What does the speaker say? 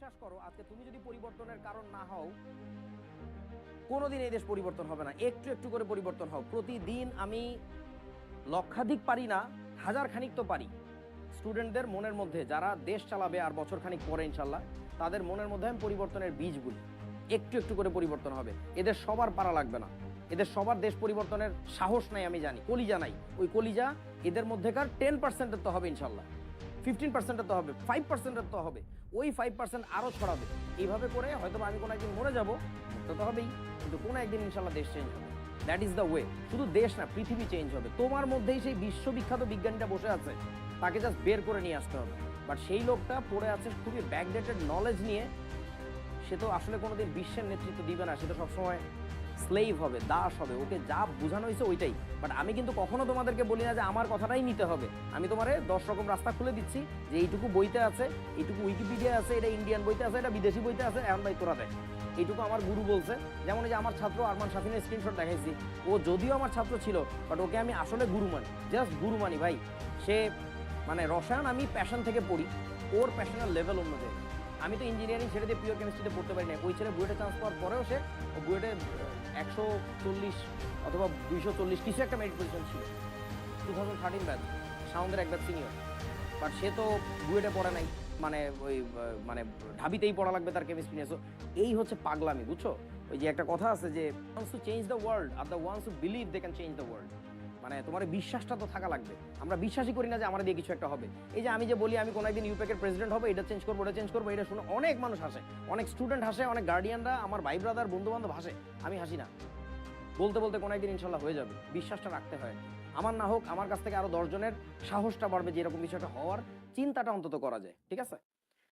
বিশ্বাস করো, আজকে তুমি যদি পরিবর্তনের কারণ না হও, কোনোদিন এই দেশ পরিবর্তন হবে না। একটু একটু করে পরিবর্তন হও। প্রতিদিন আমি লক্ষাধিক পারি না, হাজার খানিক তো পারি। স্টুডেন্টদের মনের মধ্যে, যারা দেশ চালাবে আর বছর খানিক পরে ইনশাল্লাহ, তাদের মনের মধ্যে আমি পরিবর্তনের বীজ বুনি। একটু একটু করে পরিবর্তন হবে। এদের সবার পারা লাগবে না, এদের সবার দেশ পরিবর্তনের সাহস নাই, আমি জানি, কলিজা নাই। ওই কলিজা এদের মধ্যেকার 10%-এর তো হবে ইনশাল্লাহ, 15%-এর তো হবে, 5%-এর তো হবে। ওই 5% আরও ছড়াবে। এইভাবে করে হয়তো আমি কোনো একদিন মরে যাবো, তো হবেই, কিন্তু কোনো একদিন ইনশাল্লাহ দেশ চেঞ্জ হবে। That is the way. শুধু দেশ না, পৃথিবী চেঞ্জ হবে। তোমার মধ্যেই সেই বিশ্ববিখ্যাত বিজ্ঞানীটা বসে আছে, তাকে জাস্ট বের করে নিয়ে আসতে হবে। বাট সেই লোকটা পড়ে আছে খুবই ব্যাকডেটেড নলেজ নিয়ে। সে তো আসলে কোনোদিন বিশ্বের নেতৃত্ব দিবে না, সে তো সবসময় স্লেভ হবে, দাস হবে। ওকে যা বোঝানো হয়েছে ওইটাই। বাট আমি কিন্তু কখনো তোমাদেরকে বলি না যে আমার কথাটাই নিতে হবে। আমি তোমারে 10 রকম রাস্তা খুলে দিচ্ছি, যে এইটুকু বইতে আছে, এইটুকু উইকিপিডিয়া আছে, এটা ইন্ডিয়ান বইতে আছে, এটা বিদেশি বইতে আছে, এখন ভাই তোরা দেখ। এইটুকু আমার গুরু বলছে। যেমন এই যে আমার ছাত্র আরমান শাফিনের স্ক্রিনশট দেখাইছি, ও যদিও আমার ছাত্র ছিল, বাট ওকে আমি আসলে গুরু মানি, জাস্ট গুরু মানি ভাই। সে মানে রসায়ন আমি প্যাশন থেকে পড়ি, ওর প্যাশনের লেভেল অন্য জায়গায়। আমি তো ইঞ্জিনিয়ারিং ছেড়ে দিয়ে পিওর কেমিস্ট্রিতে পড়তে পারি না। ওই ছেলে বুয়েটে চান্স পাওয়ার পরেও সে বুয়েটে 140 অথবা 240 কিছু একটা মেরিট পজিশন ছিল। 2013 ব্যাচ, সাউন্ডের এক ব্যাচ সিনিয়র। বাট সে তো বুয়েটে পড়ে নাই, মানে ওই মানে ঢাবিতেই পড়া লাগবে তার কেমিস্ট্রি নিয়ে। এই হচ্ছে পাগলামি, বুঝছো? ওই যে একটা কথা আছে যে ones to change the world আর the ones to believe they can change the world. মানে তোমার বিশ্বাসটা তো থাকা লাগবে। আমরা বিশ্বাসই করি না যে আমার দিয়ে কিছু একটা হবে। এই যে আমি যে বলি আমি কোনো একদিন ইউপেকের প্রেসিডেন্ট হবে, এটা চেঞ্জ করবো, ওটা চেঞ্জ করবো, এটা শুনে অনেক মানুষ হাসে, অনেক স্টুডেন্ট হাসে, অনেক গার্ডিয়ানরা, আমার ভাই ব্রাদার, বন্ধু বান্ধব হাসে। আমি হাসি না। বলতে বলতে কোনো একদিন ইনশাল্লাহ হয়ে যাবে। বিশ্বাসটা রাখতে হয়। আমার না হোক, আমার কাছ থেকে আরো 10 জনের সাহসটা বাড়বে যে এরকম বিষয়টা হওয়ার চিন্তাটা অন্তত করা যায়। ঠিক আছে?